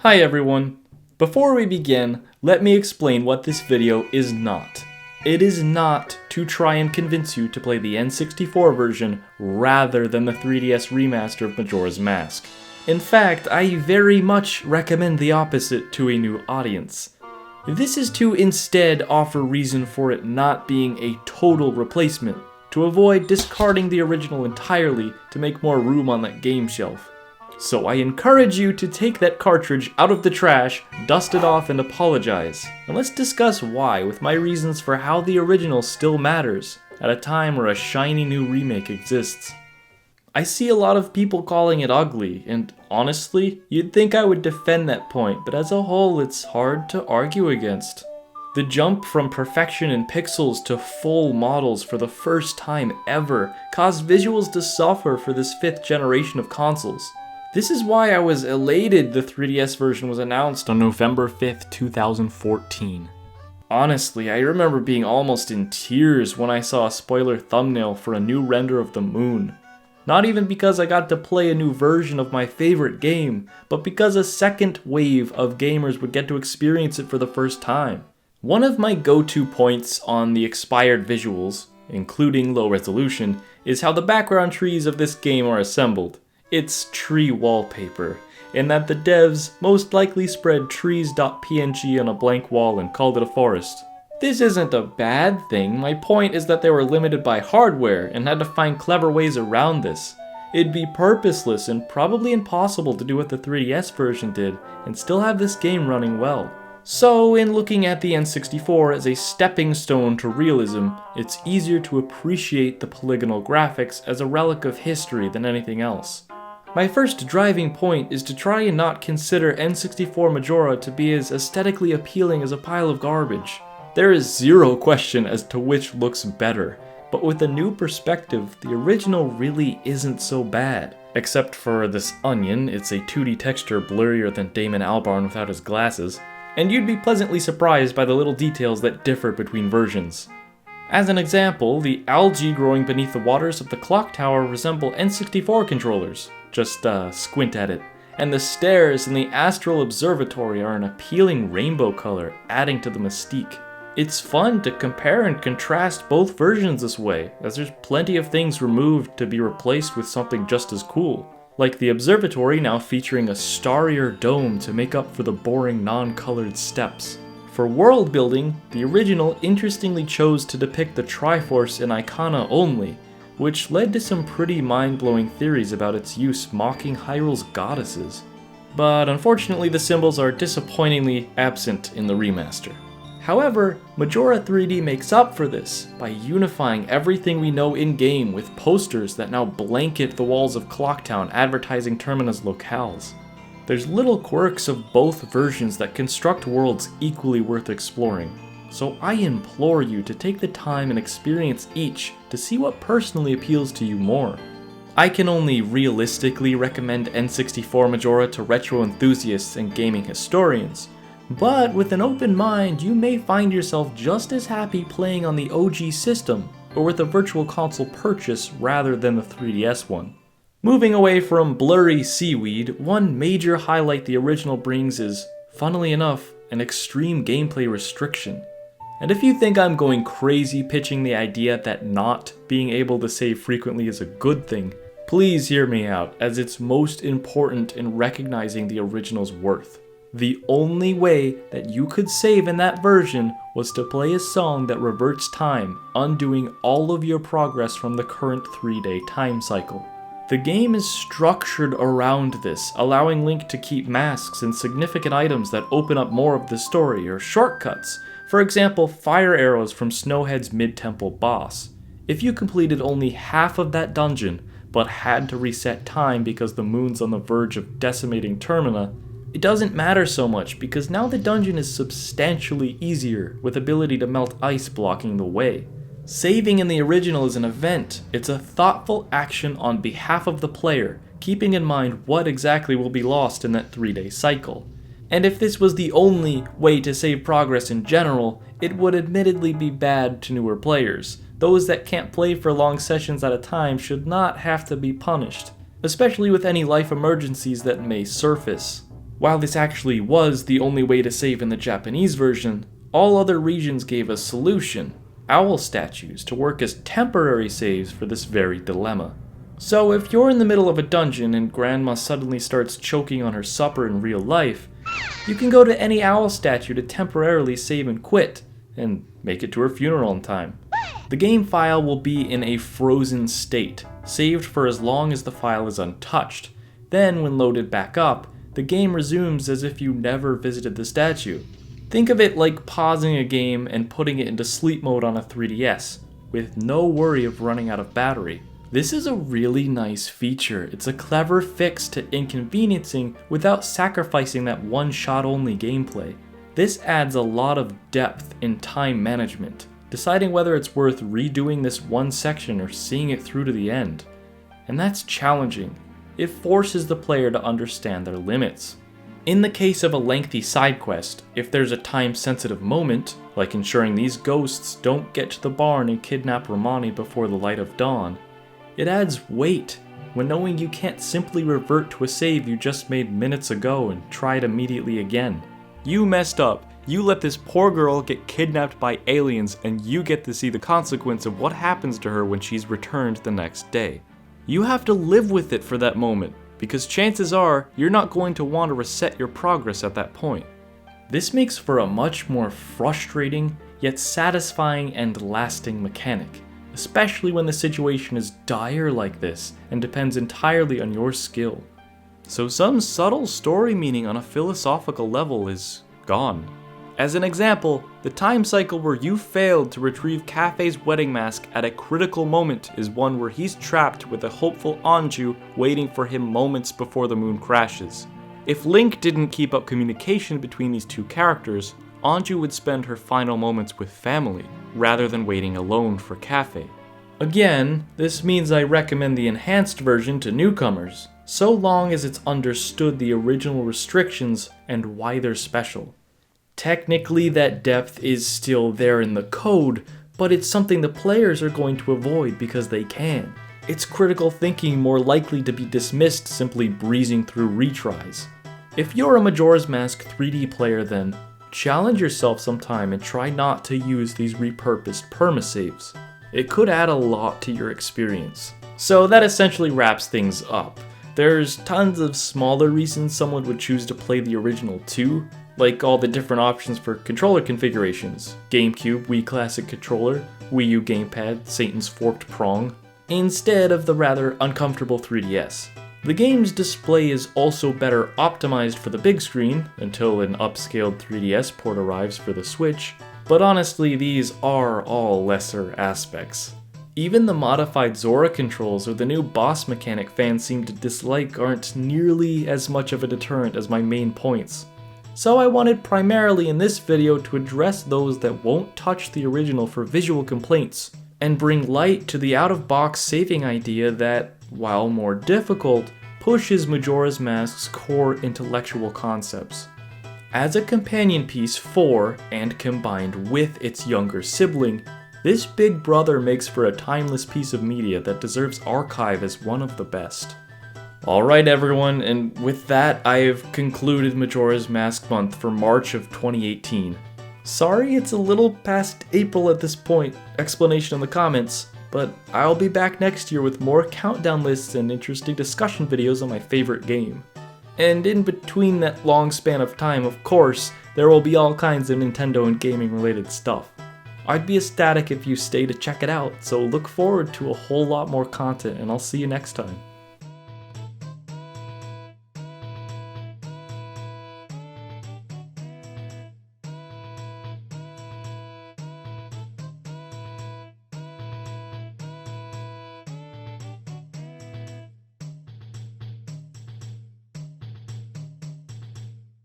Hi everyone! Before we begin, let me explain what this video is not. It is not to try and convince you to play the N64 version rather than the 3DS remaster of Majora's Mask. In fact, I very much recommend the opposite to a new audience. This is to instead offer reason for it not being a total replacement, to avoid discarding the original entirely to make more room on that game shelf. So I encourage you to take that cartridge out of the trash, dust it off, and apologize. And let's discuss why with my reasons for how the original still matters at a time where a shiny new remake exists. I see a lot of people calling it ugly, and honestly, you'd think I would defend that point, but as a whole it's hard to argue against. The jump from perfection in pixels to full models for the first time ever caused visuals to suffer for this 5th generation of consoles. This is why I was elated the 3DS version was announced on November 5th, 2014. Honestly, I remember being almost in tears when I saw a spoiler thumbnail for a new render of the moon. Not even because I got to play a new version of my favorite game, but because a second wave of gamers would get to experience it for the first time. One of my go-to points on the expired visuals, including low resolution, is how the background trees of this game are assembled. It's tree wallpaper, in that the devs most likely spread trees.png on a blank wall and called it a forest. This isn't a bad thing, my point is that they were limited by hardware and had to find clever ways around this. It'd be purposeless and probably impossible to do what the 3DS version did and still have this game running well. So, in looking at the N64 as a stepping stone to realism, it's easier to appreciate the polygonal graphics as a relic of history than anything else. My first driving point is to try and not consider N64 Majora to be as aesthetically appealing as a pile of garbage. There is zero question as to which looks better, but with a new perspective, the original really isn't so bad. Except for this onion, it's a 2D texture blurrier than Damon Albarn without his glasses, and you'd be pleasantly surprised by the little details that differ between versions. As an example, the algae growing beneath the waters of the clock tower resemble N64 controllers. Just squint at it. And the stairs in the Astral Observatory are an appealing rainbow color, adding to the mystique. It's fun to compare and contrast both versions this way, as there's plenty of things removed to be replaced with something just as cool. Like the observatory now featuring a starrier dome to make up for the boring non-colored steps. For world building, the original interestingly chose to depict the Triforce in Icona only, which led to some pretty mind-blowing theories about its use mocking Hyrule's goddesses. But unfortunately the symbols are disappointingly absent in the remaster. However, Majora 3D makes up for this by unifying everything we know in-game with posters that now blanket the walls of Clocktown advertising Termina's locales. There's little quirks of both versions that construct worlds equally worth exploring. So I implore you to take the time and experience each to see what personally appeals to you more. I can only realistically recommend N64 Majora to retro enthusiasts and gaming historians, but with an open mind you may find yourself just as happy playing on the OG system or with a virtual console purchase rather than the 3DS one. Moving away from blurry seaweed, one major highlight the original brings is, funnily enough, an extreme gameplay restriction. And if you think I'm going crazy pitching the idea that not being able to save frequently is a good thing, please hear me out, as it's most important in recognizing the original's worth. The only way that you could save in that version was to play a song that reverts time, undoing all of your progress from the current 3-day time cycle. The game is structured around this, allowing Link to keep masks and significant items that open up more of the story, or shortcuts. For example, fire arrows from Snowhead's mid-temple boss. If you completed only half of that dungeon, but had to reset time because the moon's on the verge of decimating Termina, it doesn't matter so much because now the dungeon is substantially easier, with ability to melt ice blocking the way. Saving in the original is an event. It's a thoughtful action on behalf of the player, keeping in mind what exactly will be lost in that 3-day cycle. And if this was the only way to save progress in general, it would admittedly be bad to newer players. Those that can't play for long sessions at a time should not have to be punished, especially with any life emergencies that may surface. While this actually was the only way to save in the Japanese version, all other regions gave a solution: owl statues to work as temporary saves for this very dilemma. So if you're in the middle of a dungeon and Grandma suddenly starts choking on her supper in real life, you can go to any owl statue to temporarily save and quit, and make it to her funeral in time. The game file will be in a frozen state, saved for as long as the file is untouched. Then, when loaded back up, the game resumes as if you never visited the statue. Think of it like pausing a game and putting it into sleep mode on a 3DS, with no worry of running out of battery. This is a really nice feature. It's a clever fix to inconveniencing without sacrificing that one-shot only gameplay. This adds a lot of depth in time management, deciding whether it's worth redoing this one section or seeing it through to the end. And that's challenging. It forces the player to understand their limits. In the case of a lengthy side quest, if there's a time-sensitive moment, like ensuring these ghosts don't get to the barn and kidnap Romani before the light of dawn, it adds weight when knowing you can't simply revert to a save you just made minutes ago and try it immediately again. You messed up. You let this poor girl get kidnapped by aliens, and you get to see the consequence of what happens to her when she's returned the next day. You have to live with it for that moment, because chances are you're not going to want to reset your progress at that point. This makes for a much more frustrating, yet satisfying and lasting mechanic, especially when the situation is dire like this and depends entirely on your skill. So some subtle story meaning on a philosophical level is gone. As an example, the time cycle where you failed to retrieve Kafei's wedding mask at a critical moment is one where he's trapped with a hopeful Anju waiting for him moments before the moon crashes. If Link didn't keep up communication between these two characters, Anju would spend her final moments with family, rather than waiting alone for Kafei. Again, this means I recommend the enhanced version to newcomers, so long as it's understood the original restrictions and why they're special. Technically, that depth is still there in the code, but it's something the players are going to avoid because they can. It's critical thinking more likely to be dismissed simply breezing through retries. If you're a Majora's Mask 3D player then, challenge yourself sometime and try not to use these repurposed permasaves. It could add a lot to your experience. So that essentially wraps things up. There's tons of smaller reasons someone would choose to play the original too, like all the different options for controller configurations: GameCube, Wii Classic Controller, Wii U Gamepad, Satan's Forked Prong, instead of the rather uncomfortable 3DS. The game's display is also better optimized for the big screen, until an upscaled 3DS port arrives for the Switch, but honestly these are all lesser aspects. Even the modified Zora controls or the new boss mechanic fans seem to dislike aren't nearly as much of a deterrent as my main points. So I wanted primarily in this video to address those that won't touch the original for visual complaints, and bring light to the out-of-box saving idea that, while more difficult, pushes Majora's Mask's core intellectual concepts. As a companion piece for, and combined with its younger sibling, this big brother makes for a timeless piece of media that deserves archive as one of the best. Alright everyone, and with that I have concluded Majora's Mask month for March of 2018. Sorry it's a little past April at this point, explanation in the comments, but I'll be back next year with more countdown lists and interesting discussion videos on my favorite game. And in between that long span of time, of course, there will be all kinds of Nintendo and gaming related stuff. I'd be ecstatic if you stay to check it out, so look forward to a whole lot more content and I'll see you next time.